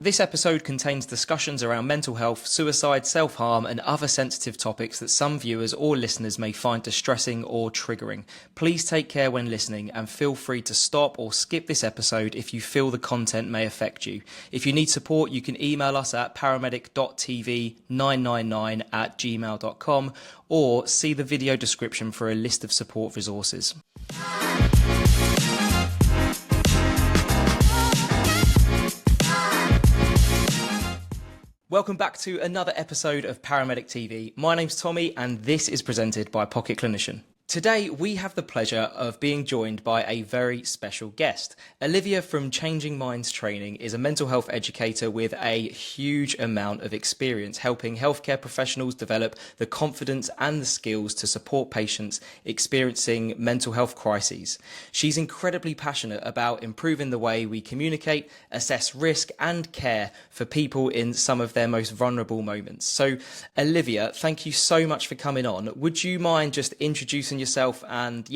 This episode contains discussions around mental health, suicide, self-harm, and other sensitive topics that some viewers or listeners may find distressing or triggering. Please take care when listening and feel free to stop or skip this episode if you feel the content may affect you. If you need support, you can email us at paramedic.tv999@gmail.com or see the video description for a list of support resources. Welcome back to another episode of Paramedic TV. My name's Tommy and this is presented by PocketClinician. Today we have the pleasure of being joined by a very special guest. Olivia from Changing Minds Training is a mental health educator with a huge amount of experience helping healthcare professionals develop the confidence and the skills to support patients experiencing mental health crises. She's incredibly passionate about improving the way we communicate, assess risk and care for people in some of their most vulnerable moments. So Olivia, thank you so much for coming on. Would you mind just introducing yourself and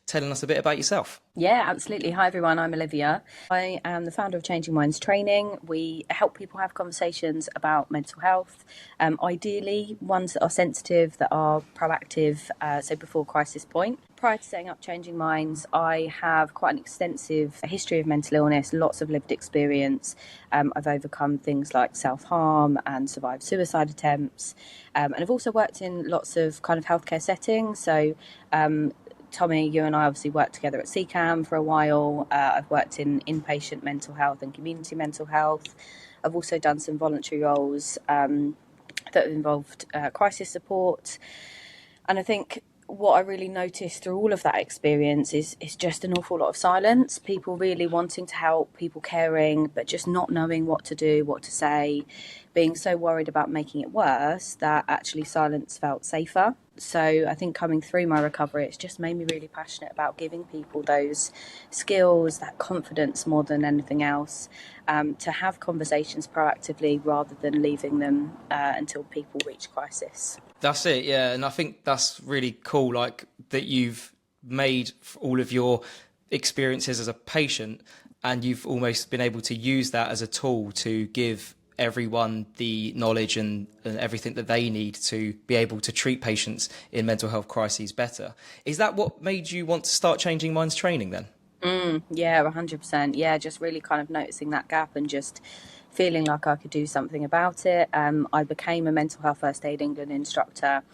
telling us a bit about yourself? Yeah, absolutely. Hi everyone, I'm Olivia. I am the founder of Changing Minds Training. We help people have conversations about mental health, ideally ones that are sensitive, that are proactive, so before crisis point. Prior to setting up Changing Minds, I have quite an extensive history of mental illness, lots of lived experience. I've overcome things like self-harm and survived suicide attempts. And I've also worked in lots of kind of healthcare settings. So Tommy, you and I obviously worked together at CCAM for a while. I've worked in inpatient mental health and community mental health. I've also done some voluntary roles that have involved crisis support. And I think what I really noticed through all of that experience is just an awful lot of silence. People really wanting to help, people caring, but just not knowing what to do, what to say, being so worried about making it worse that actually silence felt safer. So I think coming through my recovery, it's just made me really passionate about giving people those skills, that confidence more than anything else, to have conversations proactively rather than leaving them until people reach crisis. That's it, yeah. And I think that's really cool, like that you've made all of your experiences as a patient and you've almost been able to use that as a tool to give everyone the knowledge and everything that they need to be able to treat patients in mental health crises better. Is that what made you want to start Changing Minds Training then? Yeah, 100%. Yeah, just really kind of noticing that gap and just feeling like I could do something about it. I became a mental health first aid England instructor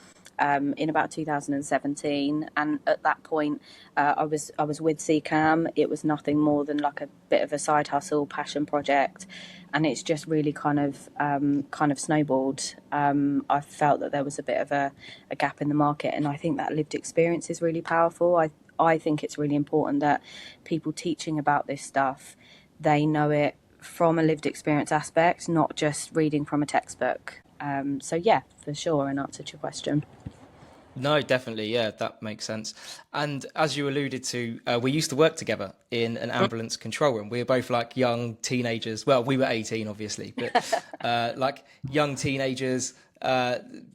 in about 2017, and at that point I was with CCAM. It was nothing more than like a bit of a side hustle, passion project, and it's just really kind of snowballed. I felt that there was a bit of a gap in the market, and I think that lived experience is really powerful. I think it's really important that people teaching about this stuff, they know it from a lived experience aspect, not just reading from a textbook. So yeah, for sure, in answer to your question. No, definitely. Yeah, that makes sense. And as you alluded to, we used to work together in an ambulance control room. We were both like young teenagers. Well, we were 18, obviously, but like young teenagers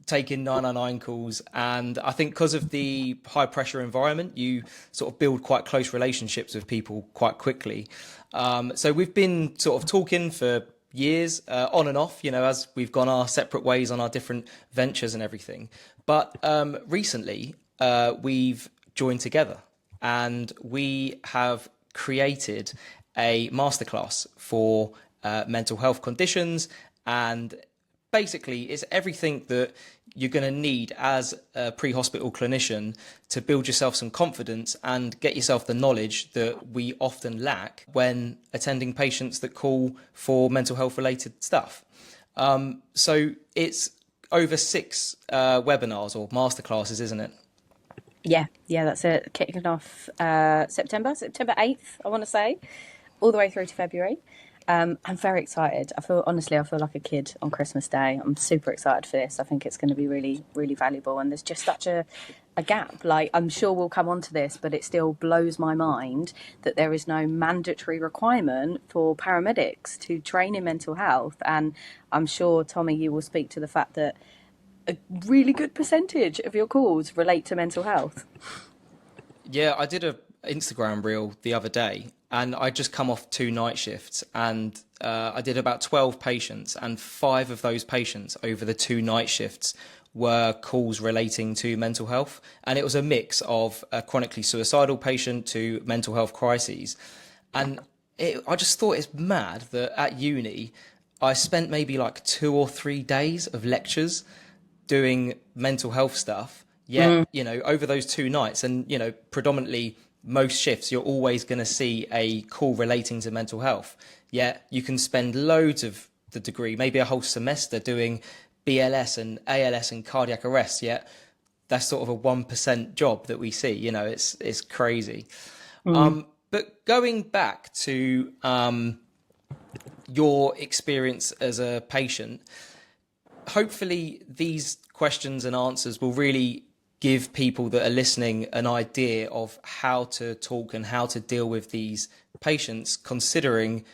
taking 999 calls. And I think because of the high pressure environment, you sort of build quite close relationships with people quite quickly. So we've been sort of talking for years on and off, as we've gone our separate ways on our different ventures and everything. But recently we've joined together and we have created a masterclass for mental health conditions, and basically it's everything that you're going to need as a pre-hospital clinician to build yourself some confidence and get yourself the knowledge that we often lack when attending patients that call for mental health related stuff. So it's over 6 webinars or masterclasses, isn't it? Yeah, that's it. Kicking off September 8th, I want to say, all the way through to February. I'm very excited. I feel like a kid on Christmas Day. I'm super excited for this. I think it's going to be really, really valuable. And there's just such a gap. Like, I'm sure we'll come on to this, but it still blows my mind that there is no mandatory requirement for paramedics to train in mental health. And I'm sure, Tommy, you will speak to the fact that a really good percentage of your calls relate to mental health. Yeah, I did a Instagram reel the other day, and I just come off 2 night shifts, and I did about 12 patients, and 5 of those patients over the 2 night shifts were calls relating to mental health. And it was a mix of a chronically suicidal patient to mental health crises. And I just thought it's mad that at uni, I spent maybe like 2 or 3 days of lectures doing mental health stuff. Yet, over those 2 nights, and, predominantly most shifts, you're always going to see a call relating to mental health. Yet you can spend loads of the degree, maybe a whole semester, doing BLS and ALS and cardiac arrest. Yet that's sort of a 1% job that we see. It's crazy. But going back to your experience as a patient, hopefully these questions and answers will really give people that are listening an idea of how to talk and how to deal with these patients, considering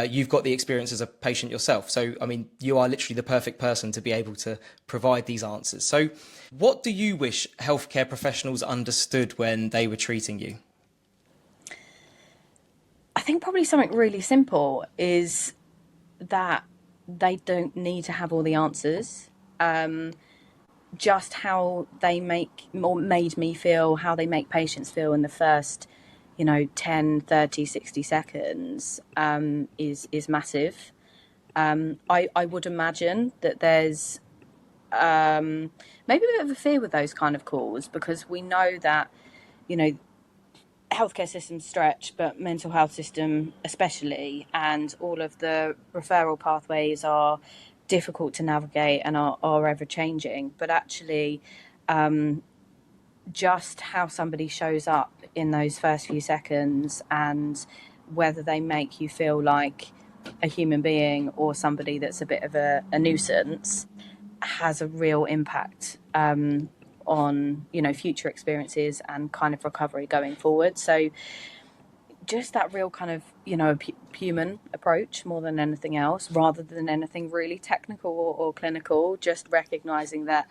you've got the experience as a patient yourself. So, I mean, you are literally the perfect person to be able to provide these answers. So what do you wish healthcare professionals understood when they were treating you? I think probably something really simple is that they don't need to have all the answers. Just how they make or made me feel, how they make patients feel in the first, 10, 30, 60 seconds is massive. I would imagine that there's maybe a bit of a fear with those kind of calls, because we know that, healthcare systems stretch, but mental health system especially, and all of the referral pathways are difficult to navigate and are ever changing. But actually, just how somebody shows up in those first few seconds, and whether they make you feel like a human being or somebody that's a bit of a nuisance, has a real impact on future experiences and kind of recovery going forward. So just that real kind of human approach more than anything else, rather than anything really technical or clinical. Just recognizing that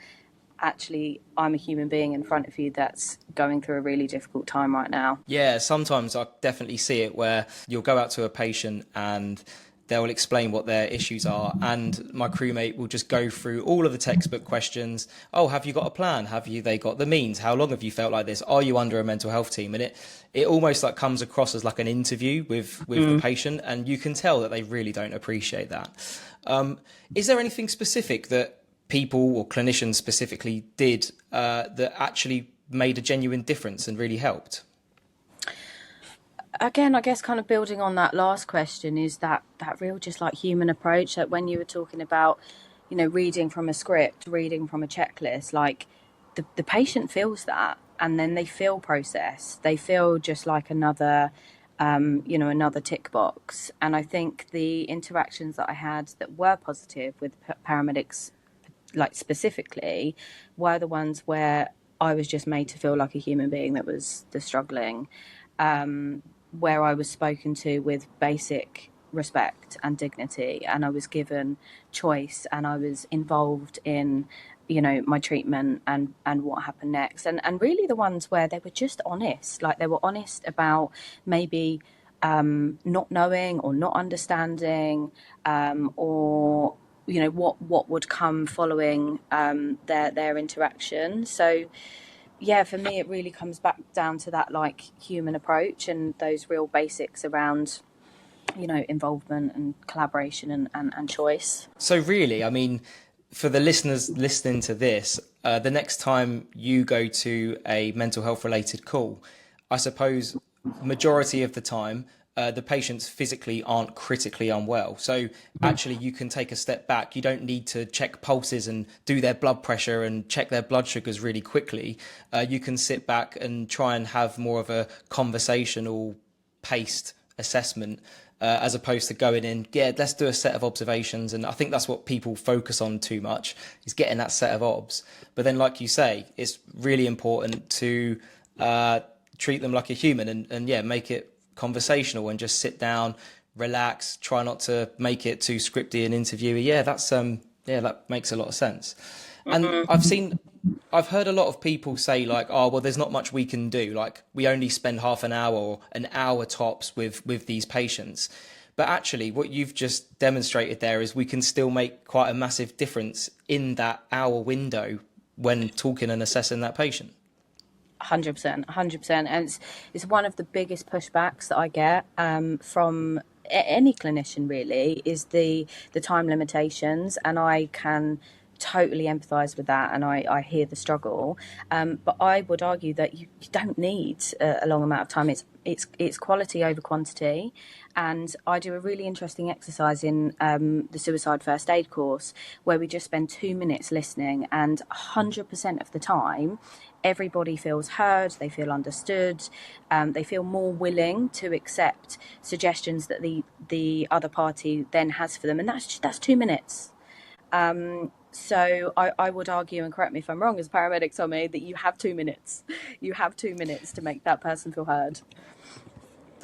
actually I'm a human being in front of you that's going through a really difficult time right now. Yeah, sometimes I definitely see it where you'll go out to a patient and they'll explain what their issues are, and my crewmate will just go through all of the textbook questions. Oh, have you got a plan? They got the means? How long have you felt like this? Are you under a mental health team? And it almost like comes across as like an interview with the patient, and you can tell that they really don't appreciate that. Is there anything specific that people or clinicians specifically did that actually made a genuine difference and really helped? Again, I guess kind of building on that last question, is that real just like human approach, that when you were talking about, reading from a script, reading from a checklist, like the patient feels that, and then they feel processed. They feel just like another, another tick box. And I think the interactions that I had that were positive with paramedics, like specifically, were the ones where I was just made to feel like a human being that was struggling. Where I was spoken to with basic respect and dignity, and I was given choice, and I was involved in, my treatment and what happened next. And really the ones where they were just honest, like they were honest about maybe not knowing or not understanding, or, what would come following their interaction. So yeah, for me, it really comes back down to that like human approach and those real basics around, involvement and collaboration and choice. So really, I mean, for the listeners listening to this, the next time you go to a mental health related call, I suppose majority of the time, the patients physically aren't critically unwell. So actually you can take a step back. You don't need to check pulses and do their blood pressure and check their blood sugars really quickly. You can sit back and try and have more of a conversational paced assessment, as opposed to going in, let's do a set of observations. And I think that's what people focus on too much, is getting that set of obs. But then, like you say, it's really important to treat them like a human and make it conversational and just sit down, relax, try not to make it too scripty and interviewy. That makes a lot of sense. And I've heard a lot of people say like, oh, well, there's not much we can do. Like we only spend half an hour or an hour tops with these patients. But actually what you've just demonstrated there is we can still make quite a massive difference in that hour window when talking and assessing that patient. 100%, 100%. And it's one of the biggest pushbacks that I get from any clinician really is the time limitations, and I can totally empathize with that, and I hear the struggle, but I would argue that you don't need a long amount of time. It's quality over quantity. And I do a really interesting exercise in the suicide first aid course where we just spend 2 minutes listening, and 100% of the time everybody feels heard, they feel understood, they feel more willing to accept suggestions that the other party then has for them, and that's 2 minutes. So I would argue, and correct me if I'm wrong as a paramedic, Tommy, that you have 2 minutes. You have 2 minutes to make that person feel heard.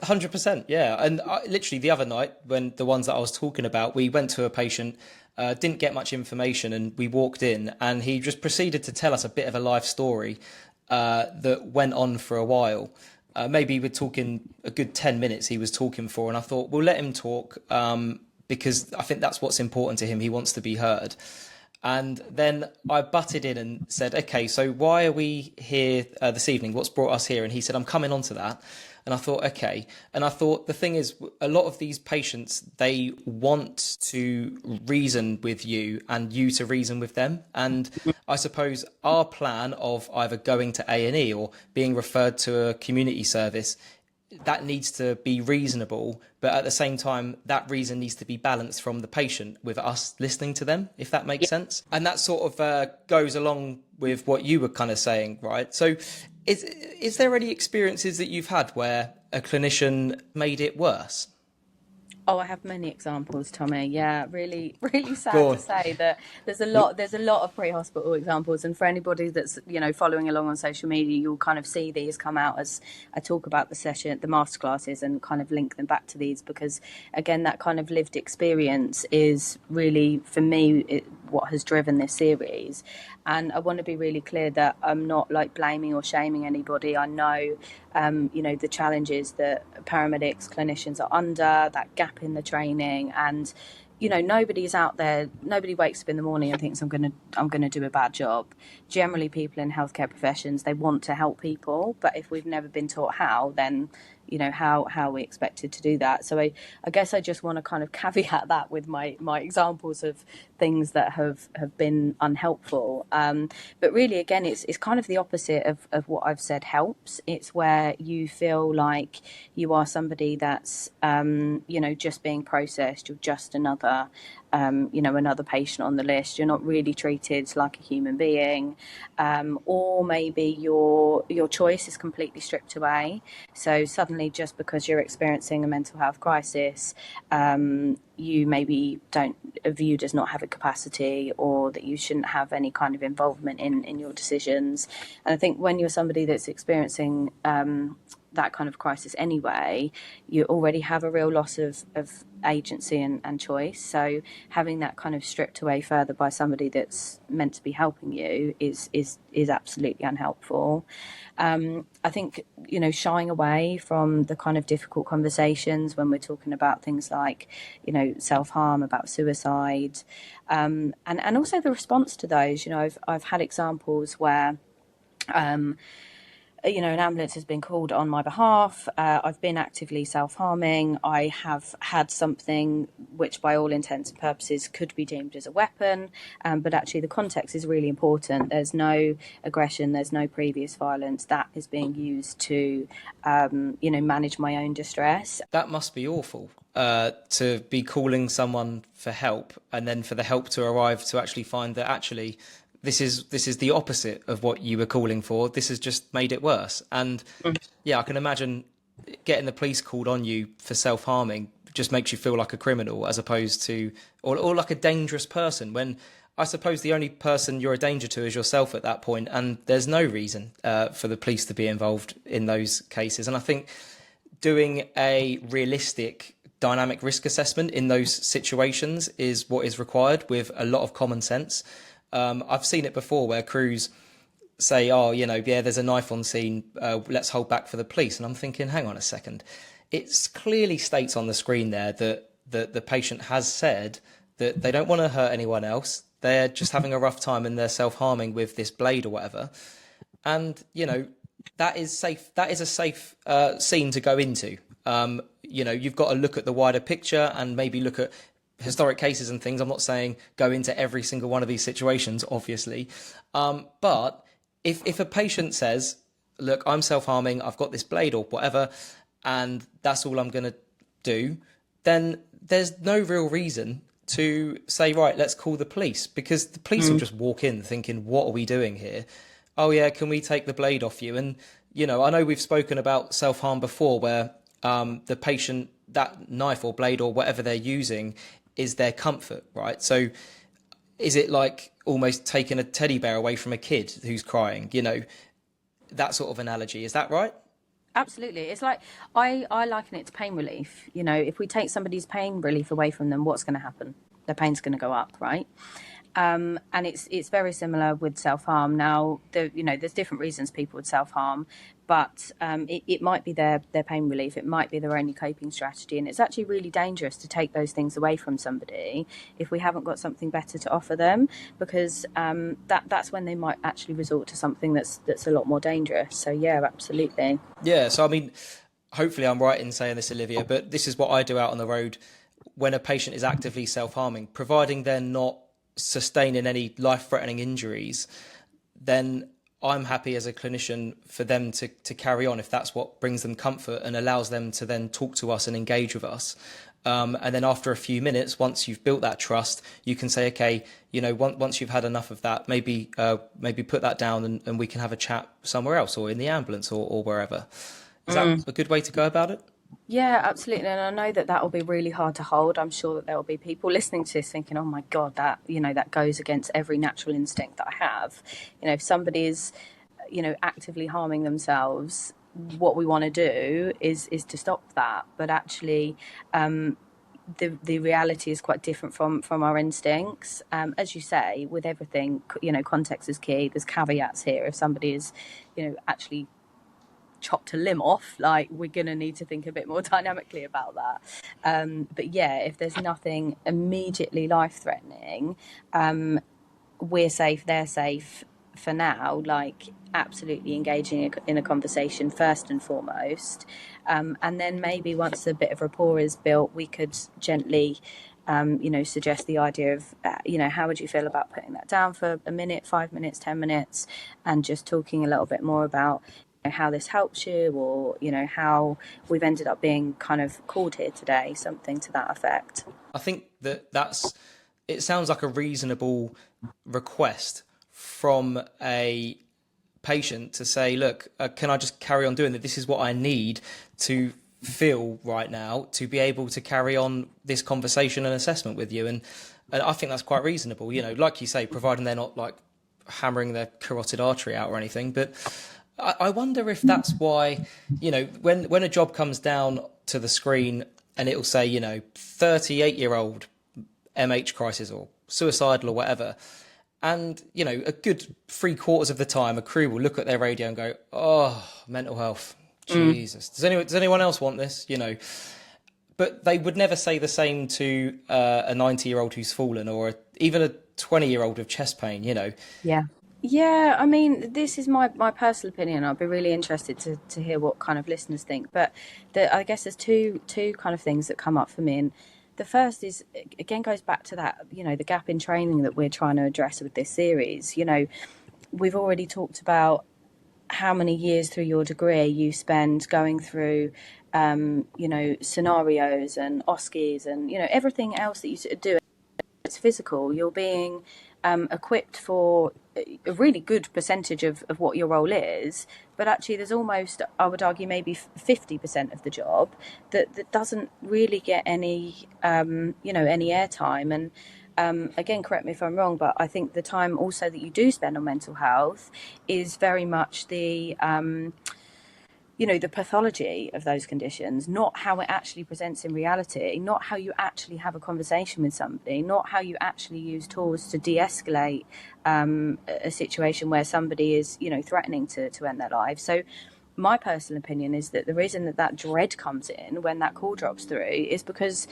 100%, yeah. And literally the other night, when the ones that I was talking about, we went to a patient, didn't get much information, and we walked in, and he just proceeded to tell us a bit of a life story that went on for a while. Maybe we're talking a good 10 minutes he was talking for, and I thought, we'll let him talk because I think that's what's important to him. He wants to be heard. And then I butted in and said, okay, so why are we here this evening? What's brought us here? And he said, I'm coming on to that. And I thought, okay. And I thought the thing is, a lot of these patients, they want to reason with you and you to reason with them. And I suppose our plan of either going to A&E or being referred to a community service, that needs to be reasonable, but at the same time, that reason needs to be balanced from the patient with us listening to them, if that makes sense. And that sort of goes along with what you were kind of saying, right? So is there any experiences that you've had where a clinician made it worse? Oh, I have many examples, Tommy. Yeah, really, really sad to say that there's a lot of pre-hospital examples, and for anybody that's following along on social media, you'll kind of see these come out as I talk about the session, the masterclasses, and kind of link them back to these, because again, that kind of lived experience is really for me what has driven this series. And I want to be really clear that I'm not like blaming or shaming anybody. I know the challenges that paramedics, clinicians are under, that gap in the training, and nobody's out there, nobody wakes up in the morning and thinks I'm gonna do a bad job. Generally, people in healthcare professions, they want to help people, but if we've never been taught how, then how are we expected to do that? So I guess I just want to kind of caveat that with my examples of things that have been unhelpful. But really, again, it's kind of the opposite of what I've said helps. It's where you feel like you are somebody that's, just being processed. You're just another patient on the list. You're not really treated like a human being, or maybe your choice is completely stripped away. So suddenly, just because you're experiencing a mental health crisis, you maybe viewed as not having capacity, or that you shouldn't have any kind of involvement in your decisions. And I think when you're somebody that's experiencing that kind of crisis anyway, you already have a real loss of agency and choice. So having that kind of stripped away further by somebody that's meant to be helping you is absolutely unhelpful. I think, shying away from the kind of difficult conversations when we're talking about things like, self-harm, about suicide, and also the response to those. I've had examples where an ambulance has been called on my behalf. I've been actively self-harming. I have had something which by all intents and purposes could be deemed as a weapon, but actually the context is really important. There's no aggression, there's no previous violence. That is being used to, manage my own distress. That must be awful, to be calling someone for help and then for the help to arrive to actually find that actually this is the opposite of what you were calling for. This has just made it worse. And yeah, I can imagine getting the police called on you for self-harming just makes you feel like a criminal as opposed to, or like a dangerous person, when I suppose the only person you're a danger to is yourself at that point, and there's no reason for the police to be involved in those cases. And I think doing a realistic dynamic risk assessment in those situations is what is required with a lot of common sense. I've seen it before where crews say, oh, yeah, there's a knife on scene, let's hold back for the police. And I'm thinking, hang on a second. It clearly states on the screen there that the patient has said that they don't want to hurt anyone else. They're just having a rough time and they're self-harming with this blade or whatever. And, that is safe. That is a safe scene to go into. You've got to look at the wider picture and maybe look at historic cases and things. I'm not saying go into every single one of these situations, obviously. But if a patient says, look, I'm self-harming, I've got this blade or whatever, and that's all I'm going to do, then there's no real reason to say, right, let's call the police, because the police will just walk in thinking, what are we doing here? Oh, yeah, can we take the blade off you? And, I know we've spoken about self-harm before where the patient, that knife or blade or whatever they're using is their comfort, right? So is it like almost taking a teddy bear away from a kid who's crying, that sort of analogy? Is that right? Absolutely. It's like, I liken it to pain relief. If we take somebody's pain relief away from them, what's going to happen? Their pain's going to go up, right? And it's very similar with self-harm. Now, there's different reasons people would self-harm, but it might be their pain relief. It might be their only coping strategy. And it's actually really dangerous to take those things away from somebody if we haven't got something better to offer them, because that's when they might actually resort to something that's a lot more dangerous. So, yeah, absolutely. Yeah. So, I mean, hopefully I'm right in saying this, Olivia, but this is what I do out on the road when a patient is actively self-harming, providing they're not sustaining any life-threatening injuries, then I'm happy as a clinician for them to carry on if that's what brings them comfort and allows them to then talk to us and engage with us. And then after a few minutes, once you've built that trust, you can say, okay, once you've had enough of that, maybe put that down and we can have a chat somewhere else or in the ambulance or wherever. Is that a good way to go about it? Yeah, absolutely. And I know that will be really hard to hold. I'm sure that there will be people listening to this thinking, oh my God, that goes against every natural instinct that I have. If somebody is, actively harming themselves, what we want to do is to stop that. But actually, the reality is quite different from our instincts. As you say, with everything, context is key. There's caveats here. If somebody is, actually chopped a limb off, like, we're going to need to think a bit more dynamically about that. But yeah, if there's nothing immediately life-threatening, we're safe, they're safe for now, like absolutely engaging in a conversation first and foremost. And then maybe once a bit of rapport is built, we could gently suggest the idea of, how would you feel about putting that down for a minute, 5 minutes, 10 minutes, and just talking a little bit more about how this helps you, or how we've ended up being kind of called here today, something to that effect. I think it sounds like a reasonable request from a patient to say, look, can I just carry on doing that? This is what I need to feel right now to be able to carry on this conversation and assessment with you. And I think that's quite reasonable, like you say, providing they're not like hammering their carotid artery out or anything. But I wonder if that's why, when a job comes down to the screen and it'll say, 38-year-old MH crisis or suicidal or whatever, and, a good 3/4 of the time, a crew will look at their radio and go, oh, mental health, Jesus. Does anyone else want this? But they would never say the same to a 90-year-old who's fallen, or even a 20-year-old with chest pain, Yeah. Yeah, I mean, this is my personal opinion. I'd be really interested to hear what kind of listeners think. But I guess there's two kind of things that come up for me. And the first is, again, goes back to that, the gap in training that we're trying to address with this series. We've already talked about how many years through your degree you spend going through, scenarios and OSCEs and, everything else that you do. It's physical. You're being equipped for a really good percentage of what your role is, but actually there's almost, I would argue, maybe 50% of the job that doesn't really get any any airtime. And again, correct me if I'm wrong, but I think the time also that you do spend on mental health is very much the the pathology of those conditions, not how it actually presents in reality, not how you actually have a conversation with somebody, not how you actually use tools to de-escalate a situation where somebody is, threatening to end their life. So my personal opinion is that the reason that dread comes in when that call drops through is because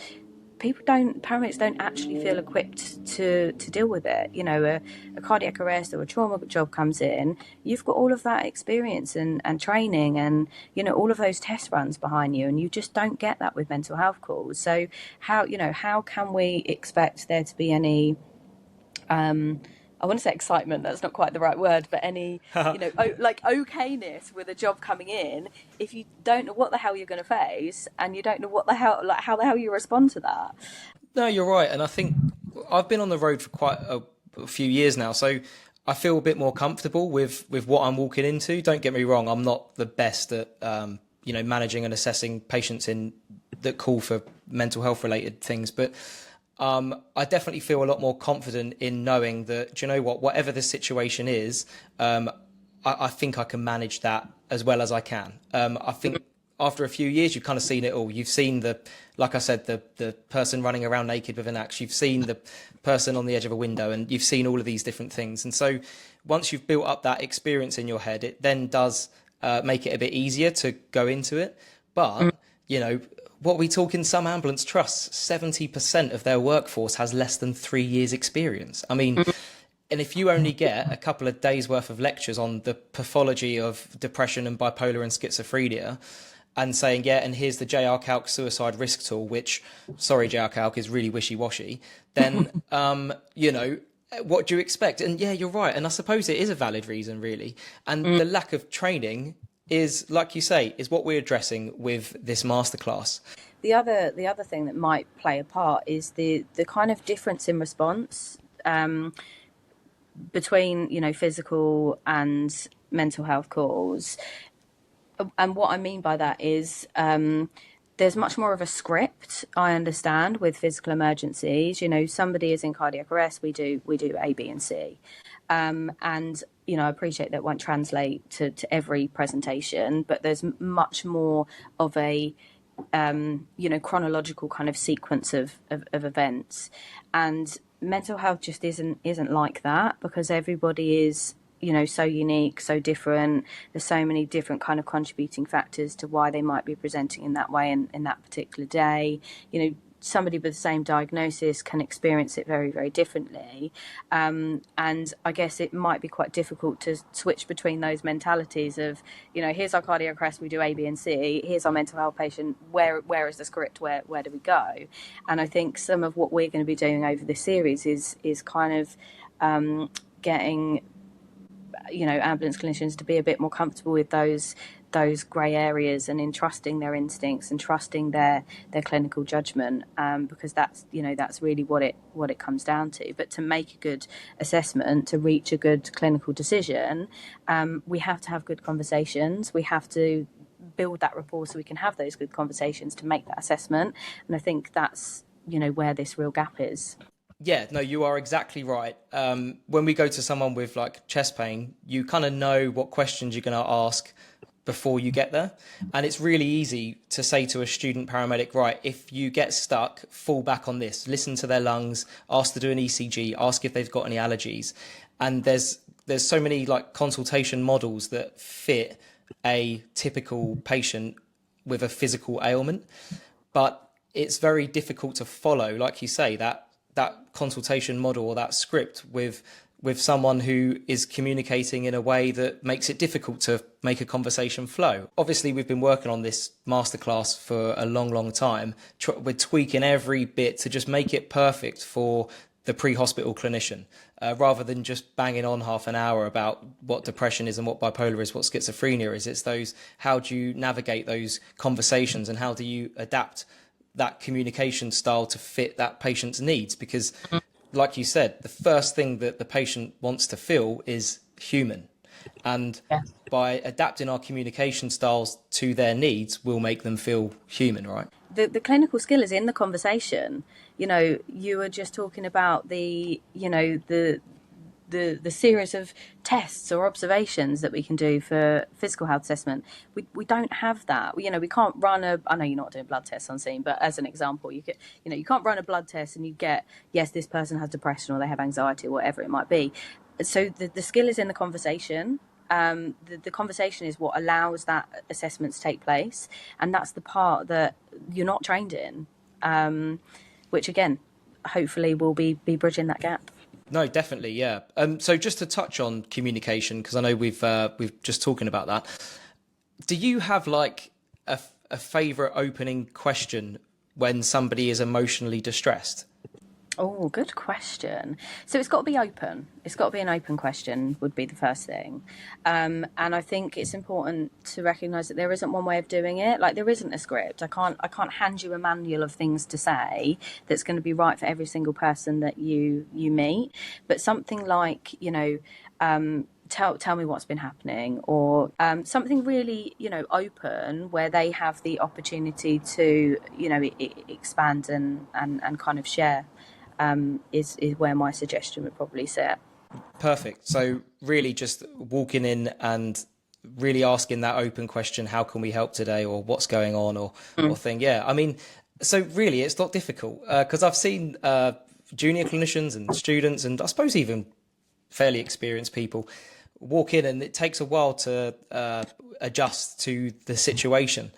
paramedics don't actually feel equipped to deal with it. A cardiac arrest or a trauma job comes in, you've got all of that experience and training and, all of those test runs behind you, and you just don't get that with mental health calls. So how can we expect there to be any, I want to say excitement, that's not quite the right word, but any, like okayness with a job coming in if you don't know what the hell you're going to face and you don't know what the hell, like how the hell you respond to that. No, you're right. And I think I've been on the road for quite a few years now. So I feel a bit more comfortable with what I'm walking into. Don't get me wrong. I'm not the best at, managing and assessing patients that call for mental health related things. But I definitely feel a lot more confident in knowing that, do you know what, whatever the situation is, I think I can manage that as well as I can. I think after a few years, you've kind of seen it all. You've seen like I said, the person running around naked with an axe. You've seen the person on the edge of a window, and you've seen all of these different things. And so once you've built up that experience in your head, it then does make it a bit easier to go into it. But, what we talk in some ambulance trusts, 70% of their workforce has less than 3 years experience. I mean, and if you only get a couple of days worth of lectures on the pathology of depression and bipolar and schizophrenia and saying, yeah, and here's the JR Calc suicide risk tool, which, sorry, JR Calc is really wishy-washy, then, what do you expect? And yeah, you're right. And I suppose it is a valid reason, really. And the lack of training is, like you say, is what we're addressing with this masterclass. The other thing that might play a part is the kind of difference in response between physical and mental health calls. And what I mean by that is there's much more of a script, I understand, with physical emergencies. Somebody is in cardiac arrest, we do A, B, and C. And I appreciate that won't translate to every presentation, but there's much more of a chronological kind of sequence of events. And mental health just isn't like that, because everybody is so unique, so different. There's so many different kind of contributing factors to why they might be presenting in that way in that particular day. Somebody with the same diagnosis can experience it very, very differently. And I guess it might be quite difficult to switch between those mentalities of, here's our cardiac arrest, we do A, B, and C. Here's our mental health patient. Where is the script? Where do we go? And I think some of what we're going to be doing over this series is kind of getting ambulance clinicians to be a bit more comfortable with those grey areas and in trusting their instincts and trusting their clinical judgment, because that's really what it comes down to. But to make a good assessment, to reach a good clinical decision, we have to have good conversations. We have to build that rapport so we can have those good conversations to make that assessment. And I think that's where this real gap is. Yeah, no, you are exactly right. When we go to someone with like chest pain, you kind of know what questions you're going to ask before you get there. And it's really easy to say to a student paramedic, right, if you get stuck, fall back on this, listen to their lungs, ask to do an ECG, ask if they've got any allergies. And there's so many like consultation models that fit a typical patient with a physical ailment, but it's very difficult to follow, like you say, that consultation model or that script with someone who is communicating in a way that makes it difficult to make a conversation flow. Obviously, we've been working on this masterclass for a long, long time. We're tweaking every bit to just make it perfect for the pre-hospital clinician, rather than just banging on half an hour about what depression is and what bipolar is, what schizophrenia is. It's how do you navigate those conversations and how do you adapt that communication style to fit that patient's needs? Because like you said, the first thing that the patient wants to feel is human. And by adapting our communication styles to their needs, we'll make them feel human, right? The clinical skill is in the conversation. You were just talking about the the series of tests or observations that we can do for physical health assessment. We don't have that. We can't run I know you're not doing blood tests on scene, but as an example, you can't run a blood test and you get, yes, this person has depression or they have anxiety or whatever it might be. So the skill is in the conversation. The conversation is what allows that assessment to take place, and that's the part that you're not trained in, which again, hopefully will be bridging that gap. No, definitely, yeah. So just to touch on communication, because I know we've just talking about that. Do you have like a favourite opening question when somebody is emotionally distressed? Oh, good question. So it's got to be open. It's got to be an open question would be the first thing. And I think it's important to recognise that there isn't one way of doing it. Like there isn't a script. I can't hand you a manual of things to say that's going to be right for every single person that you meet. But something like, tell me what's been happening, or something really open where they have the opportunity to expand and kind of share is where my suggestion would probably sit. Perfect. So really just walking in and really asking that open question, how can we help today, or what's going on, or thing. Yeah, I mean, so really it's not difficult because I've seen junior clinicians and students, and I suppose even fairly experienced people walk in and it takes a while to adjust to the situation,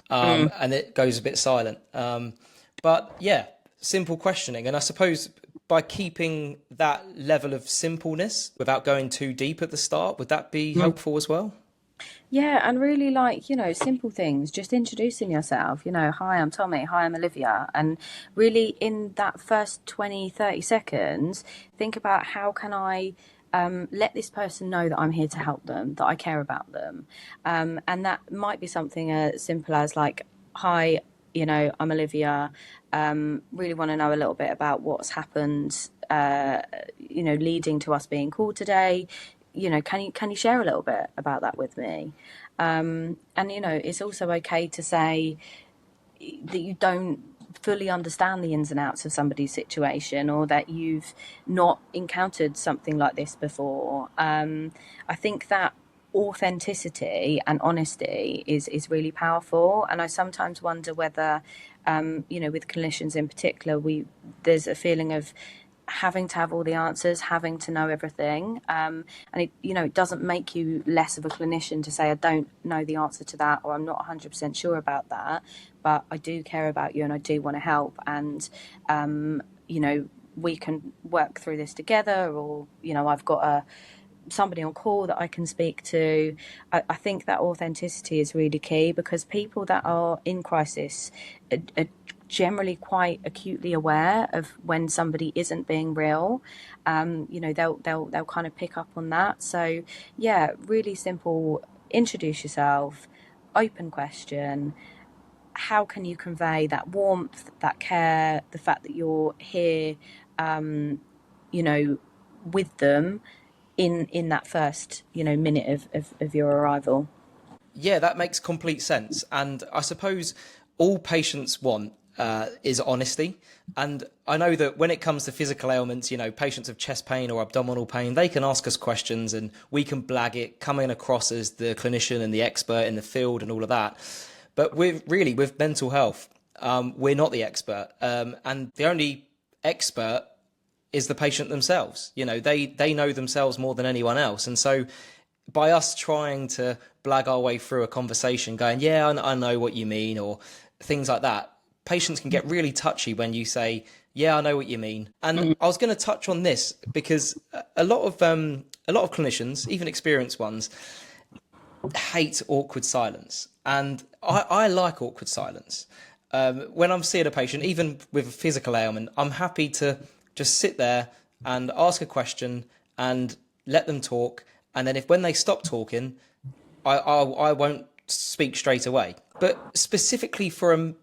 and it goes a bit silent. But yeah, simple questioning. And I suppose by keeping that level of simpleness without going too deep at the start, would that be helpful as well? Yeah, and really simple things, just introducing yourself, hi, I'm Tommy, hi, I'm Olivia. And really in that first 20-30 seconds, think about how can I let this person know that I'm here to help them, that I care about them. And that might be something as simple as like, hi, I'm Olivia, really want to know a little bit about what's happened, leading to us being called today. Can you share a little bit about that with me? And it's also okay to say that you don't fully understand the ins and outs of somebody's situation, or that you've not encountered something like this before. I think that authenticity and honesty is really powerful, and I sometimes wonder whether with clinicians in particular, there's a feeling of having to have all the answers, having to know everything, and it doesn't make you less of a clinician to say I don't know the answer to that, or I'm not 100% sure about that, but I do care about you and I do want to help, and we can work through this together, or I've got somebody on call that I can speak to. I think that authenticity is really key, because people that are in crisis are generally quite acutely aware of when somebody isn't being real. They'll kind of pick up on that. So yeah, really simple. Introduce yourself, open question. How can you convey that warmth, that care, the fact that you're here, with them in that first minute of your arrival? Yeah, that makes complete sense. And I suppose all patients want is honesty. And I know that when it comes to physical ailments, patients of chest pain or abdominal pain, they can ask us questions and we can blag it, coming across as the clinician and the expert in the field and all of that. But with mental health, we're not the expert. And the only expert is the patient themselves. They know themselves more than anyone else. And so by us trying to blag our way through a conversation going, yeah, I know what you mean, or things like that, patients can get really touchy when you say, yeah, I know what you mean. And I was going to touch on this because a lot of clinicians, even experienced ones, hate awkward silence. And I like awkward silence. When I'm seeing a patient, even with a physical ailment, I'm happy to just sit there and ask a question and let them talk. And then when they stop talking, I won't speak straight away. But specifically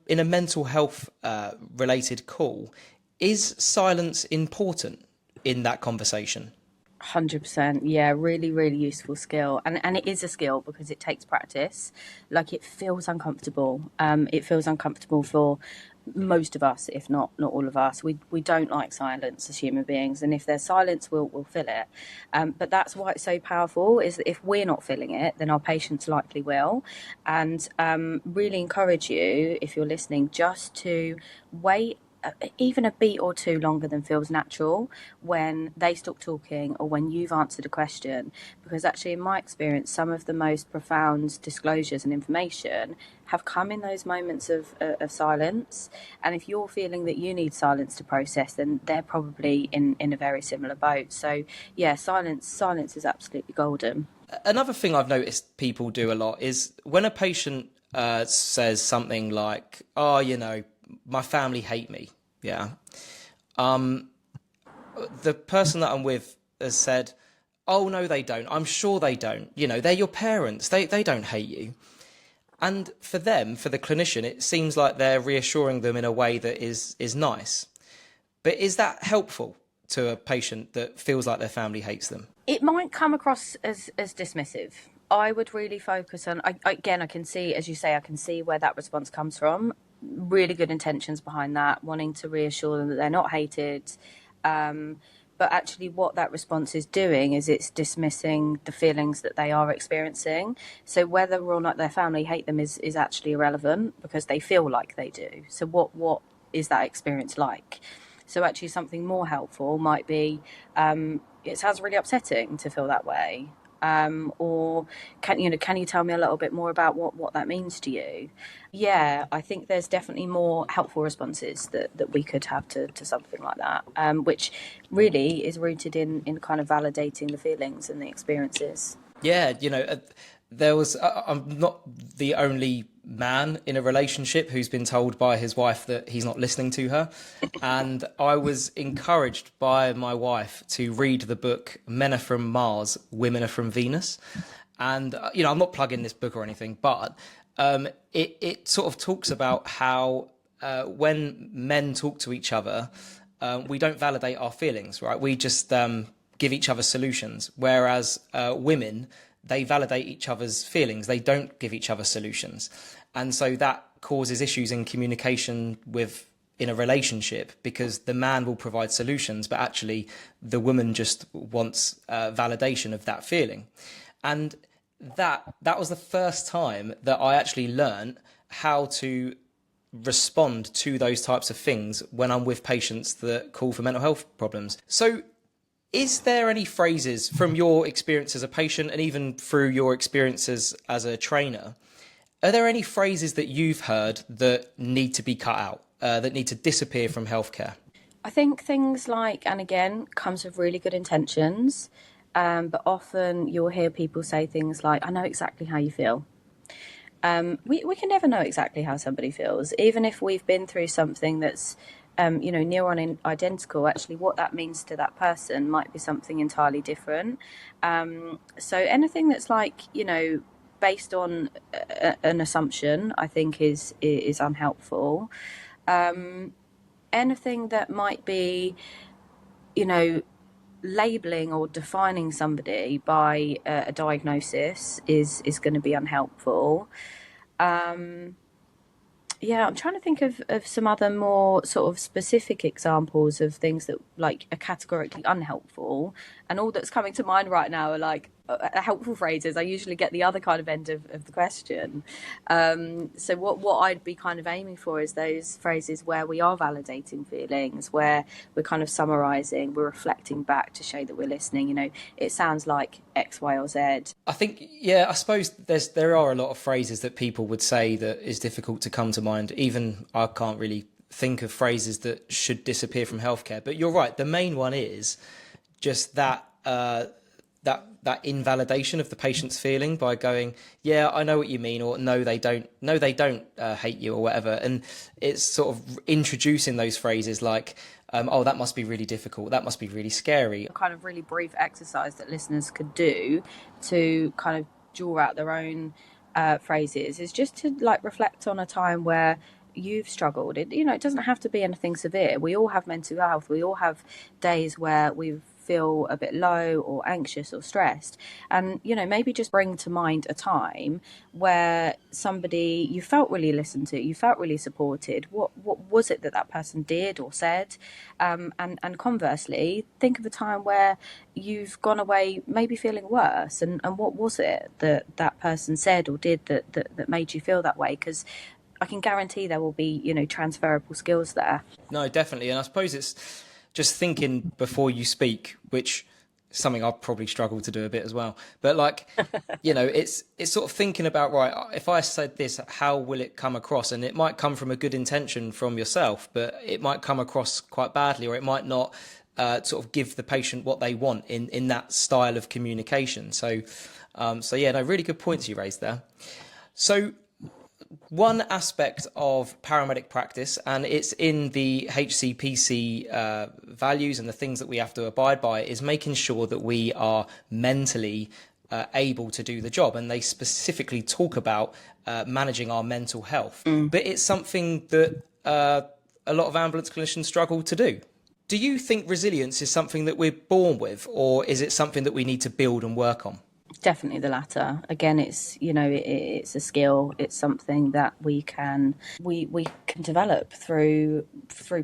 in a mental health related call, is silence important in that conversation? 100%. Yeah, really, really useful skill. And it is a skill because it takes practice. Like, it feels uncomfortable. It feels uncomfortable for most of us, if not all of us, we don't like silence as human beings, and if there's silence, we'll fill it. But that's why it's so powerful, is that if we're not filling it, then our patients likely will. And really encourage you, if you're listening, just to wait even a beat or two longer than feels natural when they stop talking or when you've answered a question, because actually in my experience some of the most profound disclosures and information have come in those moments of silence. And if you're feeling that you need silence to process, then they're probably in a very similar boat. So yeah, silence is absolutely golden. Another thing I've noticed people do a lot is when a patient says something like, oh, you know, my family hate me. Yeah. The person that I'm with has said, oh, no, they don't. I'm sure they don't. You know, they're your parents. They don't hate you. And for them, for the clinician, it seems like they're reassuring them in a way that is nice. But is that helpful to a patient that feels like their family hates them? It might come across as dismissive. I would really focus on, again, I can see, as you say, I can see where that response comes from. Really good intentions behind that, wanting to reassure them that they're not hated. But actually what that response is doing is it's dismissing the feelings that they are experiencing. So whether or not their family hate them is actually irrelevant, because they feel like they do. So what is that experience like? So actually something more helpful might be, it sounds really upsetting to feel that way. Or can you tell me a little bit more about what that means to you? Yeah, I think there's definitely more helpful responses that we could have to something like that, which really is rooted in kind of validating the feelings and the experiences. Yeah, you know, I'm not the only man in a relationship who's been told by his wife that he's not listening to her. And I was encouraged by my wife to read the book Men Are From Mars, Women Are From Venus. And, you know, I'm not plugging this book or anything, but it sort of talks about how when men talk to each other, we don't validate our feelings, right? We just give each other solutions. Whereas women, they validate each other's feelings. They don't give each other solutions. And so that causes issues in communication in a relationship, because the man will provide solutions, but actually the woman just wants validation of that feeling. And that was the first time that I actually learned how to respond to those types of things when I'm with patients that call for mental health problems. So is there any phrases from your experience as a patient and even through your experiences as a trainer, are there any phrases that you've heard that need to be cut out, that need to disappear from healthcare? I think things like, and again, comes with really good intentions, but often you'll hear people say things like, I know exactly how you feel. We can never know exactly how somebody feels, even if we've been through something that's near on identical. Actually, what that means to that person might be something entirely different. So anything that's like, based on an assumption, I think is unhelpful. Anything that might be, labeling or defining somebody by a diagnosis is going to be unhelpful. Yeah, I'm trying to think of some other more sort of specific examples of things that like are categorically unhelpful. And all that's coming to mind right now are like helpful phrases. I usually get the other kind of end of the question. So what I'd be kind of aiming for is those phrases where we are validating feelings, where we're kind of summarising, we're reflecting back to show that we're listening. It sounds like X, Y, or Z. I think, yeah, I suppose there are a lot of phrases that people would say that is difficult to come to mind. Even I can't really think of phrases that should disappear from healthcare. But you're right. The main one is just that invalidation of the patient's feeling by going, yeah, I know what you mean, or no, they don't hate you, or whatever. And it's sort of introducing those phrases like, oh, that must be really difficult, that must be really scary. A kind of really brief exercise that listeners could do to kind of draw out their own phrases is just to like reflect on a time where you've struggled. It doesn't have to be anything severe. We all have mental health. We all have days where we've feel a bit low or anxious or stressed. And, maybe just bring to mind a time where somebody you felt really listened to, you felt really supported. What was it that person did or said? And conversely, think of a time where you've gone away maybe feeling worse, and what was it that person said or did that made you feel that way? Because I can guarantee there will be, transferable skills there. No, definitely. And I suppose it's just thinking before you speak, which is something I've probably struggled to do a bit as well. But like, it's sort of thinking about, right, if I said this, how will it come across? And it might come from a good intention from yourself, but it might come across quite badly, or it might not sort of give the patient what they want in that style of communication. So yeah, no, really good points you raised there. So one aspect of paramedic practice, and it's in the HCPC values and the things that we have to abide by, is making sure that we are mentally able to do the job. And they specifically talk about managing our mental health. But it's something that a lot of ambulance clinicians struggle to do. Do you think resilience is something that we're born with, or is it something that we need to build and work on? Definitely the latter. Again, it's it's a skill. It's something that we can develop through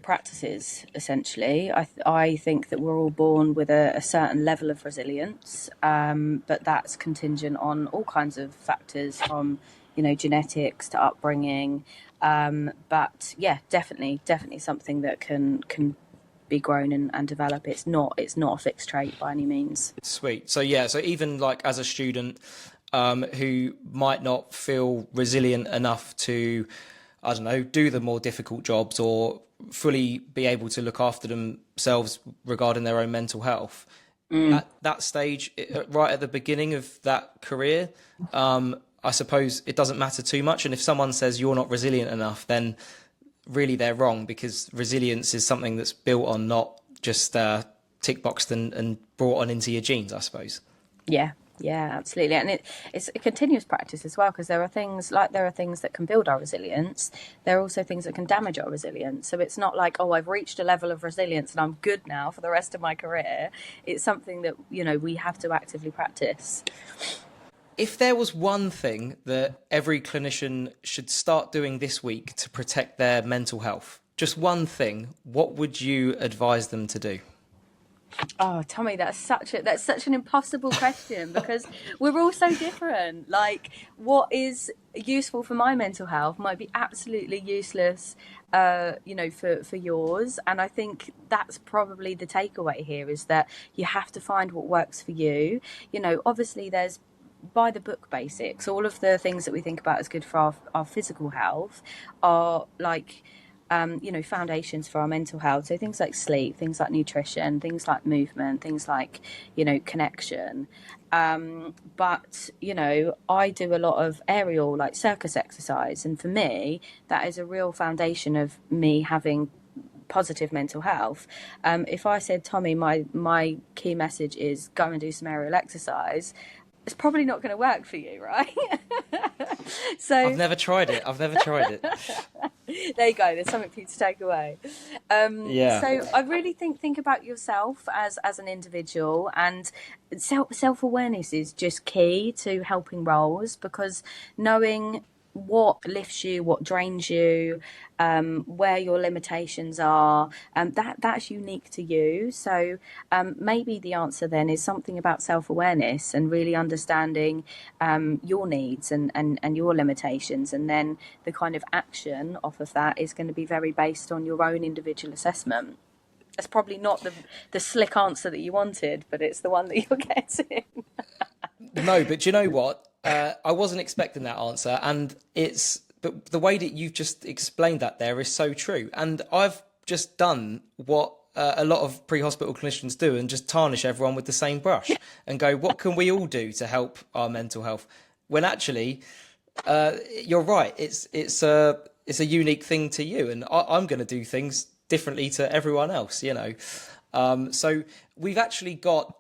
practices. Essentially, I think that we're all born with a certain level of resilience, but that's contingent on all kinds of factors, from genetics to upbringing. But yeah, definitely something that can be grown and develop. It's not a fixed trait by any means. Sweet. So yeah, so even like as a student who might not feel resilient enough to, I don't know, do the more difficult jobs or fully be able to look after themselves regarding their own mental health, at that stage, right at the beginning of that career, I suppose it doesn't matter too much. And if someone says you're not resilient enough, then really they're wrong, because resilience is something that's built on, not just tick boxed and brought on into your genes, I suppose. Yeah, absolutely. And it's a continuous practice as well, because there are things that can build our resilience. There are also things that can damage our resilience. So it's not like, oh, I've reached a level of resilience and I'm good now for the rest of my career. It's something that, we have to actively practice. If there was one thing that every clinician should start doing this week to protect their mental health, just one thing, what would you advise them to do? Oh, Tommy, that's such an impossible question, because we're all so different. Like, what is useful for my mental health might be absolutely useless, for yours. And I think that's probably the takeaway here, is that you have to find what works for you. Obviously there's by the book basics. All of the things that we think about as good for our physical health are like, foundations for our mental health. So things like sleep, things like nutrition, things like movement, things like, connection. But, I do a lot of aerial, like circus exercise. And for me, that is a real foundation of me having positive mental health. If I said, Tommy, my key message is go and do some aerial exercise, it's probably not going to work for you, right? So I've never tried it. There you go. There's something for you to take away. Yeah. So I really think about yourself as an individual, and self-awareness is just key to helping roles, because knowing what lifts you, what drains you, where your limitations are, that's unique to you. So maybe the answer then is something about self-awareness and really understanding your needs and your limitations, and then the kind of action off of that is going to be very based on your own individual assessment. That's probably not the slick answer that you wanted, but it's the one that you're getting. No, but do you know what? I wasn't expecting that answer, and but the way that you've just explained that there is so true. And I've just done what a lot of pre-hospital clinicians do, and just tarnish everyone with the same brush and go, what can we all do to help our mental health? When actually, you're right. It's a unique thing to you, and I'm going to do things differently to everyone else. So we've actually got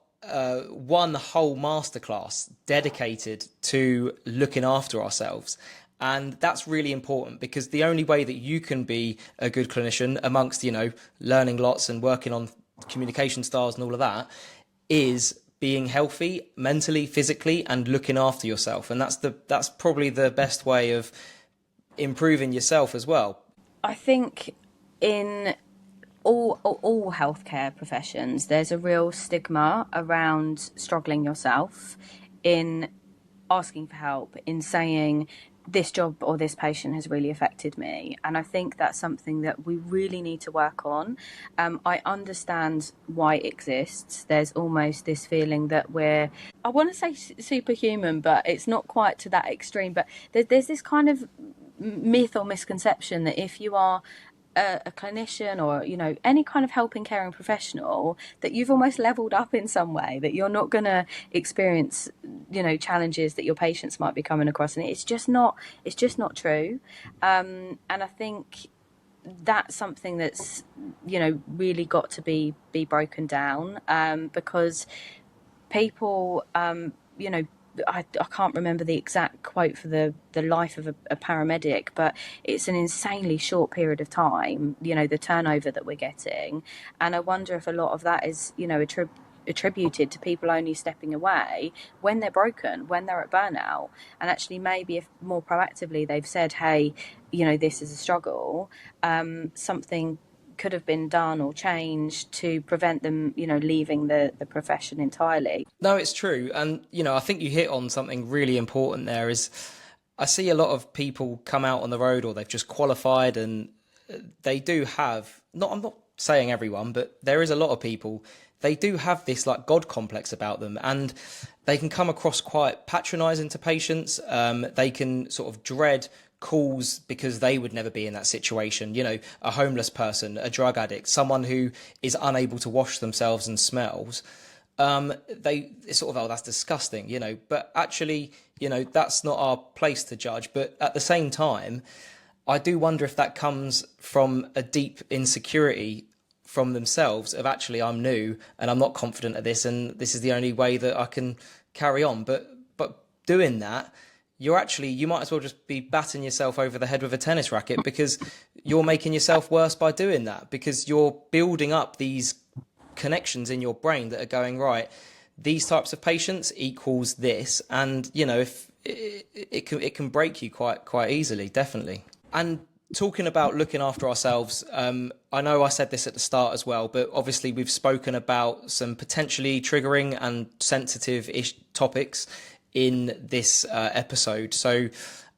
one whole masterclass dedicated to looking after ourselves. And that's really important, because the only way that you can be a good clinician, amongst, learning lots and working on communication styles and all of that, is being healthy mentally, physically, and looking after yourself. And that's probably the best way of improving yourself as well. I think in all healthcare professions, there's a real stigma around struggling yourself, in asking for help, in saying this job or this patient has really affected me. And I think that's something that we really need to work on. I understand why it exists. There's almost this feeling that I want to say superhuman, but it's not quite to that extreme. But there's this kind of myth or misconception that if you are a clinician or, you know, any kind of helping caring professional, that you've almost leveled up in some way, that you're not going to experience, you know, challenges that your patients might be coming across. And it's just not true. And I think that's something that's, you know, really got to be broken down, because people, you know, I can't remember the exact quote for the life of a paramedic, but it's an insanely short period of time, you know, the turnover that we're getting. And I wonder if a lot of that is, you know, attributed to people only stepping away when they're broken, when they're at burnout. And actually, maybe if more proactively they've said, hey, you know, this is a struggle, something could have been done or changed to prevent them, you know, leaving the profession entirely. No, it's true. And, you know, I think you hit on something really important there. Is I see a lot of people come out on the road, or they've just qualified, and they do have, I'm not saying everyone, but there is a lot of people, they do have this like God complex about them, and they can come across quite patronizing to patients. They can sort of dread calls because they would never be in that situation. You know, a homeless person, a drug addict, someone who is unable to wash themselves and smells. It's sort of, oh, that's disgusting, you know, but actually, you know, that's not our place to judge. But at the same time, I do wonder if that comes from a deep insecurity from themselves of, actually, I'm new and I'm not confident at this, and this is the only way that I can carry on. But doing that, you might as well just be batting yourself over the head with a tennis racket, because you're making yourself worse by doing that, because you're building up these connections in your brain that are going, right, these types of patients equals this. And, you know, if it can break you quite easily, definitely. And talking about looking after ourselves, I know I said this at the start as well, but obviously we've spoken about some potentially triggering and sensitive-ish topics in this episode. So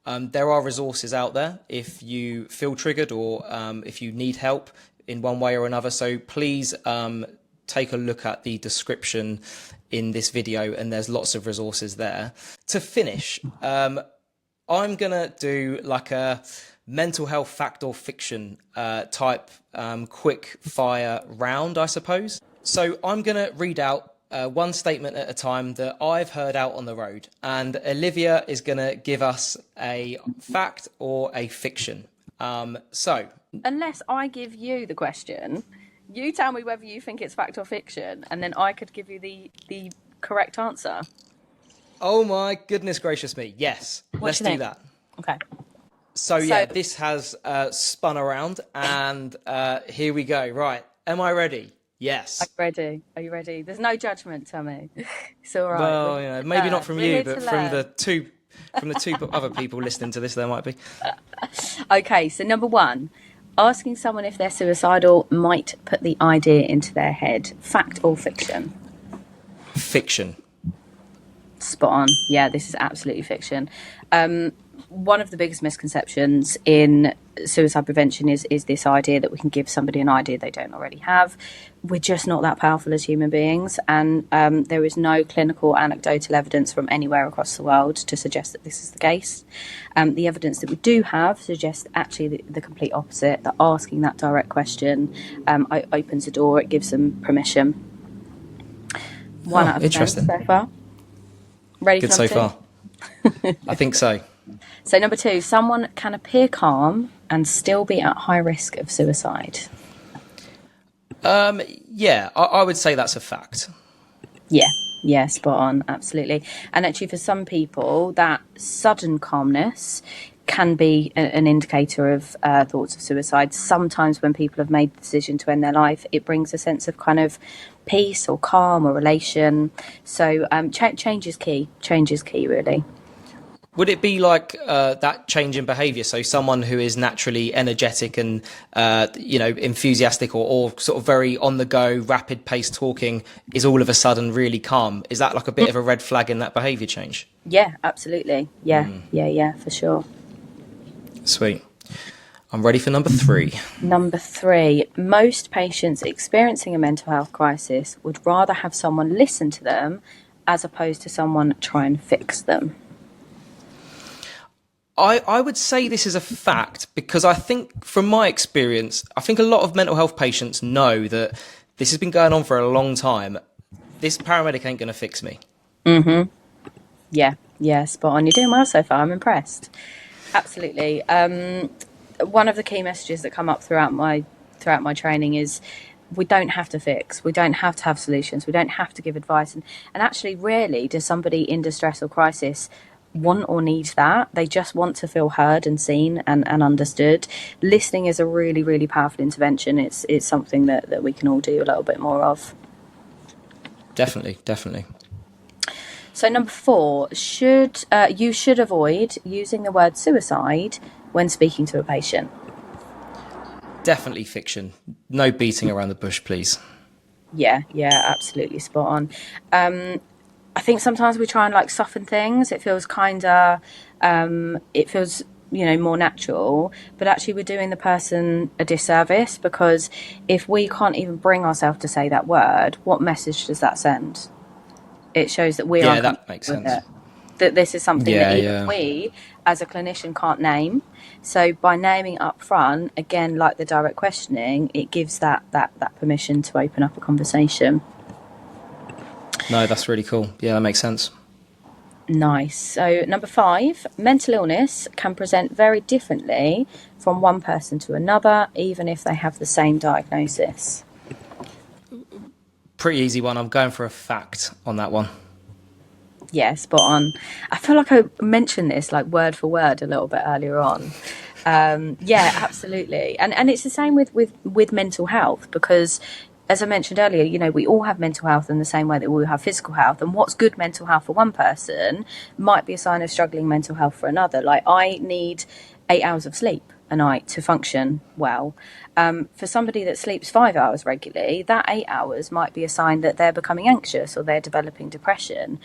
there are resources out there if you feel triggered, or if you need help in one way or another. So please take a look at the description in this video, and there's lots of resources there. To finish, I'm going to do like a mental health fact or fiction type quick fire round, I suppose. So I'm going to read out one statement at a time that I've heard out on the road, and Olivia is going to give us a fact or a fiction. So unless I give you the question, you tell me whether you think it's fact or fiction, and then I could give you the correct answer. Oh my goodness gracious me. Yes, let's do that. Okay. So yeah, this has spun around, and here we go. Right. Am I ready? Yes. I'm ready. Are you ready? There's no judgment, Tommy. It's all right. Well, you know, maybe not from you, but from the two other people listening to this, there might be. Okay, so number one, asking someone if they're suicidal might put the idea into their head. Fact or fiction? Fiction. Spot on. Yeah, this is absolutely fiction. One of the biggest misconceptions in suicide prevention is this idea that we can give somebody an idea they don't already have. We're just not that powerful as human beings, and there is no clinical anecdotal evidence from anywhere across the world to suggest that this is the case. The evidence that we do have suggests actually the complete opposite, that asking that direct question opens a door, it gives them permission. One out of 10 so far. Ready Good for so far. I think so. So number two, someone can appear calm and still be at high risk of suicide. Yeah, I would say that's a fact. Yeah, spot on, absolutely. And actually for some people, that sudden calmness can be an indicator of thoughts of suicide. Sometimes when people have made the decision to end their life, it brings a sense of kind of peace or calm or elation. So change is key. Change is key, really. Would it be like that change in behaviour? So someone who is naturally energetic and, enthusiastic or sort of very on the go, rapid paced talking is all of a sudden really calm. Is that like a bit of a red flag in that behaviour change? Yeah, absolutely. Yeah, yeah, for sure. Sweet. I'm ready for number 3. Number 3, most patients experiencing a mental health crisis would rather have someone listen to them as opposed to someone try and fix them. I would say this is a fact because I think from my experience, I think a lot of mental health patients know that this has been going on for a long time. This paramedic ain't going to fix me. Mm-hmm. Yeah, spot on. You're doing well so far. I'm impressed. Absolutely. One of the key messages that come up throughout my training is we don't have to fix. We don't have to have solutions. We don't have to give advice. And actually, rarely does somebody in distress or crisis want or need that. They just want to feel heard and seen and understood. Listening is a really, really powerful intervention. It's something that we can all do a little bit more of. Definitely. So number 4, you should avoid using the word suicide when speaking to a patient. Definitely fiction. No beating around the bush, please. Yeah, absolutely spot on. I think sometimes we try and like soften things. It feels more natural, but actually we're doing the person a disservice because if we can't even bring ourselves to say that word, what message does that send? It shows that we are that makes sense. That this is something that even we as a clinician can't name. So by naming up front, again, like the direct questioning, it gives that permission to open up a conversation. No, that's really cool. Yeah, that makes sense. Nice. So number 5, mental illness can present very differently from one person to another, even if they have the same diagnosis. Pretty easy one. I'm going for a fact on that one. Yeah, spot on. I feel like I mentioned this like word for word a little bit earlier on. Yeah, absolutely. And it's the same with mental health because, as I mentioned earlier, we all have mental health in the same way that we all have physical health. And what's good mental health for one person might be a sign of struggling mental health for another. Like I need 8 hours of sleep a night to function well. For somebody that sleeps 5 hours regularly, that 8 hours might be a sign that they're becoming anxious or they're developing depression.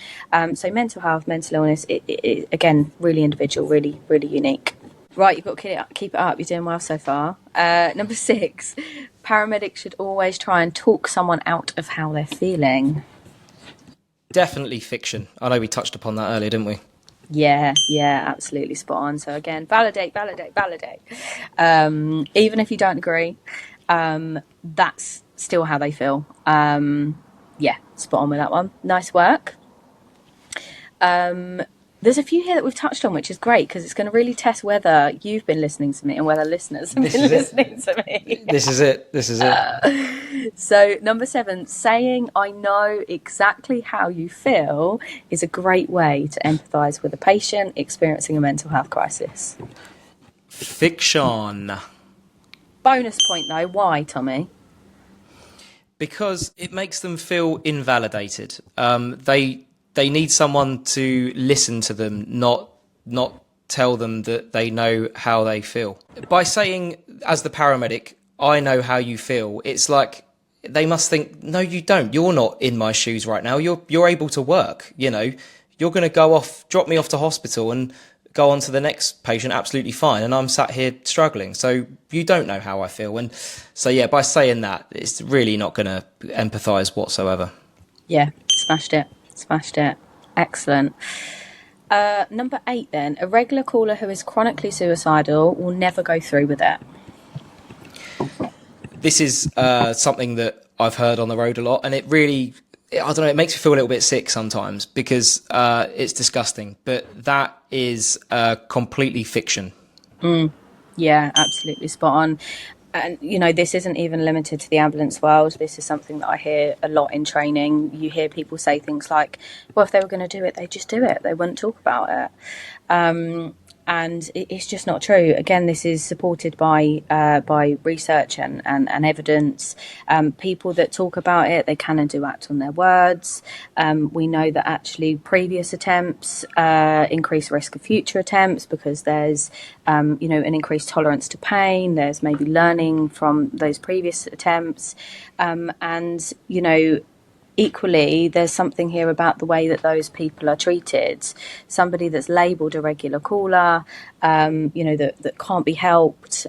So mental health, mental illness, it again, really individual, really, really unique. Right, you've got to keep it up. You're doing well so far. Number 6, paramedics should always try and talk someone out of how they're feeling. Definitely fiction. I know we touched upon that earlier, didn't we? Yeah, absolutely spot on. So again, validate. Even if you don't agree, that's still how they feel. Yeah, spot on with that one. Nice work. There's a few here that we've touched on, which is great because it's going to really test whether you've been listening to me and whether listeners have been listening to me. This is it. So number 7, saying I know exactly how you feel is a great way to empathise with a patient experiencing a mental health crisis. Fiction. Bonus point though, why, Tommy? Because it makes them feel invalidated. They need someone to listen to them, not tell them that they know how they feel. By saying, as the paramedic, I know how you feel, it's like they must think, no, you don't. You're not in my shoes right now. You're able to work. You're going to go off, drop me off to hospital and go on to the next patient absolutely fine. And I'm sat here struggling. So you don't know how I feel. And so, yeah, by saying that, it's really not going to empathise whatsoever. Yeah, smashed it. Excellent. Number 8 then, a regular caller who is chronically suicidal will never go through with it. This is something that I've heard on the road a lot, and it really, I don't know, it makes me feel a little bit sick sometimes because it's disgusting, but that is completely fiction. Yeah, absolutely spot on. And, this isn't even limited to the ambulance world. This is something that I hear a lot in training. You hear people say things like, well, if they were going to do it, they'd just do it. They wouldn't talk about it. And it's just not true. Again, this is supported by research and evidence. People that talk about it, they can and do act on their words. We know that actually previous attempts increase risk of future attempts because there's an increased tolerance to pain. There's maybe learning from those previous attempts, and equally, there's something here about the way that those people are treated. Somebody that's labelled a regular caller, that can't be helped.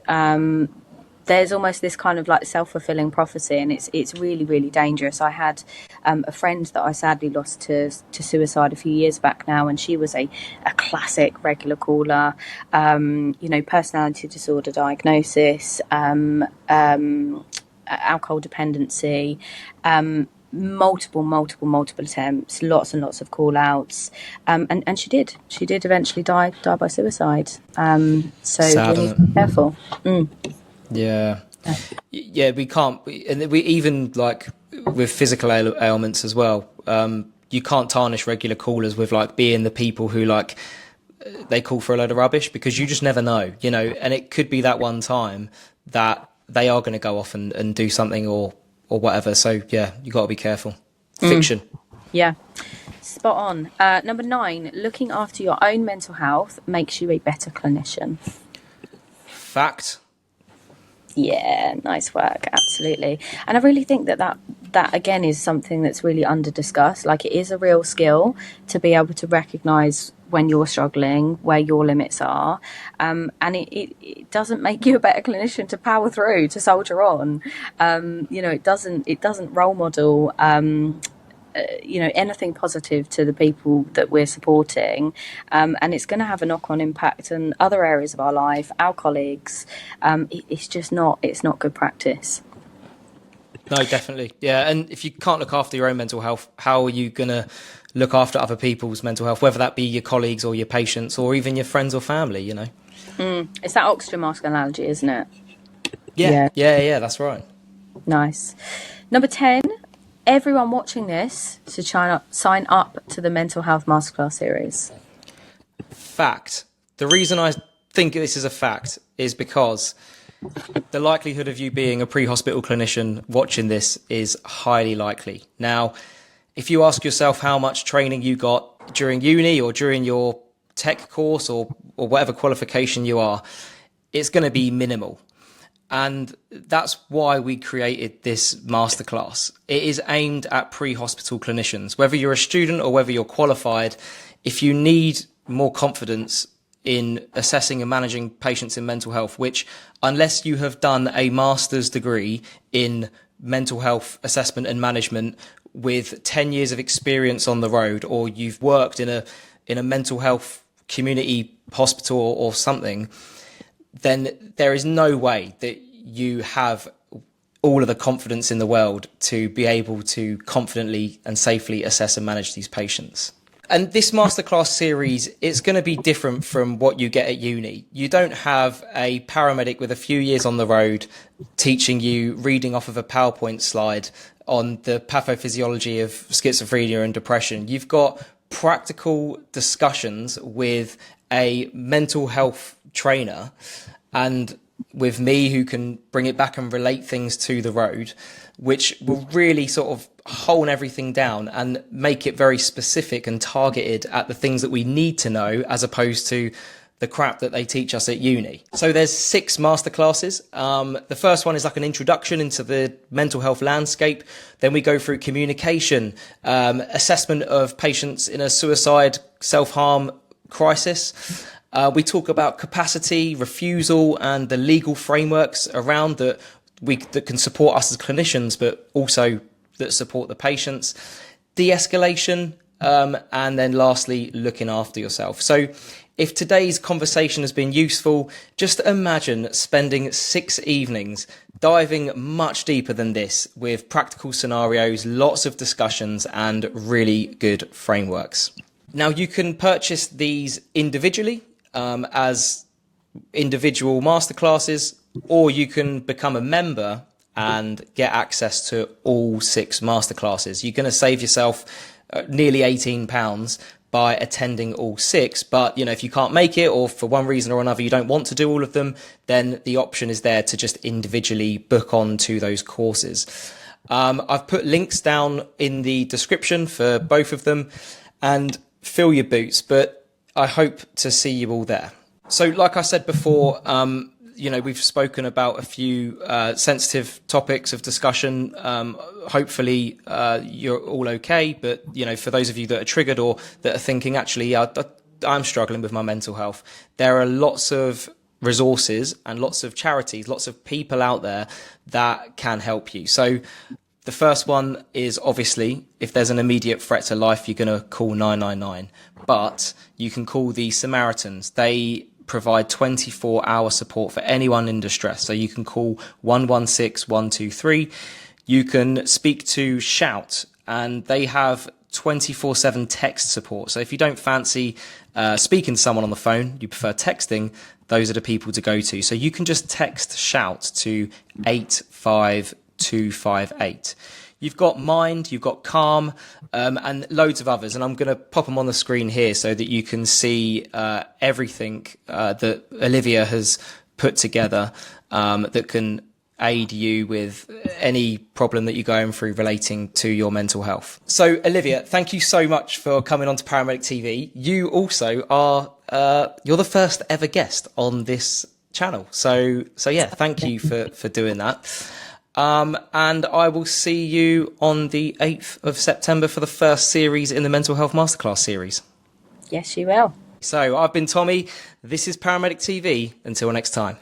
There's almost this kind of like self-fulfilling prophecy, and it's really, really dangerous. I had a friend that I sadly lost to suicide a few years back now, and she was a classic regular caller, personality disorder diagnosis, alcohol dependency, multiple attempts, lots and lots of call outs, and she did eventually die by suicide. So Sad, we need to be careful. Yeah, we can't, and we even like with physical ailments as well. You can't tarnish regular callers with like being the people who like they call for a load of rubbish, because you just never know, and it could be that one time that they are going to go off and do something or whatever. So yeah, you got to be careful. Fiction. Yeah, spot on. Number 9, looking after your own mental health makes you a better clinician. Fact. Yeah, nice work. Absolutely. And I really think that again is something that's really under discussed. Like, it is a real skill to be able to recognize when you're struggling, where your limits are, and it doesn't make you a better clinician to power through, to soldier on. It doesn't role model anything positive to the people that we're supporting, and it's going to have a knock-on impact in other areas of our life, our colleagues. It's not good practice. No, definitely. Yeah, and if you can't look after your own mental health, how are you going to look after other people's mental health, whether that be your colleagues or your patients or even your friends or family, It's that oxygen mask analogy, isn't it? Yeah, that's right. Nice. Number 10, everyone watching this should sign up to the mental health masterclass series. Fact. The reason I think this is a fact is because the likelihood of you being a pre-hospital clinician watching this is highly likely. Now, if you ask yourself how much training you got during uni or during your tech course or whatever qualification you are, it's going to be minimal. And that's why we created this masterclass. It is aimed at pre-hospital clinicians. Whether you're a student or whether you're qualified, if you need more confidence in assessing and managing patients in mental health, which unless you have done a master's degree in mental health assessment and management with 10 years of experience on the road, or you've worked in a mental health community hospital or something, then there is no way that you have all of the confidence in the world to be able to confidently and safely assess and manage these patients. And this masterclass series, it's going to be different from what you get at uni. You don't have a paramedic with a few years on the road teaching you, reading off of a PowerPoint slide on the pathophysiology of schizophrenia and depression. You've got practical discussions with a mental health trainer and with me, who can bring it back and relate things to the road, which will really sort of hone everything down and make it very specific and targeted at the things that we need to know, as opposed to the crap that they teach us at uni. So there's 6 masterclasses. The first one is like an introduction into the mental health landscape. Then we go through communication, assessment of patients in a suicide, self-harm crisis. We talk about capacity, refusal, and the legal frameworks around that can support us as clinicians, but also that support the patients. De-escalation, and then lastly, looking after yourself. So if today's conversation has been useful, just imagine spending 6 evenings diving much deeper than this with practical scenarios, lots of discussions, and really good frameworks. Now, you can purchase these individually as individual masterclasses, or you can become a member and get access to all 6 masterclasses. You're going to save yourself nearly £18, by attending all 6. But, you know, if you can't make it, or for one reason or another you don't want to do all of them, then the option is there to just individually book on to those courses. I've put links down in the description for both of them, and fill your boots, but I hope to see you all there. So like I said before, you know, we've spoken about a few sensitive topics of discussion. Hopefully you're all okay, but, you know, for those of you that are triggered or that are thinking, actually, yeah, I'm struggling with my mental health, there are lots of resources and lots of charities, lots of people out there that can help you. So the first one is, obviously, if there's an immediate threat to life, you're going to call 999. But you can call the Samaritans. They provide 24-hour support for anyone in distress. So you can call 116 123. You can speak to Shout, and they have 24/7 text support. So if you don't fancy speaking to someone on the phone, you prefer texting, those are the people to go to. So you can just text Shout to 85258. You've got Mind, you've got Calm, and loads of others. And I'm going to pop them on the screen here so that you can see everything that Olivia has put together that can aid you with any problem that you're going through relating to your mental health. So, Olivia, thank you so much for coming on to Paramedic TV. You also are, you're the first ever guest on this channel. So yeah, thank you for doing that. And I will see you on the 8th of September for the first series in the Mental Health Masterclass series. Yes, you will. So I've been Tommy. This is Paramedic TV. Until next time.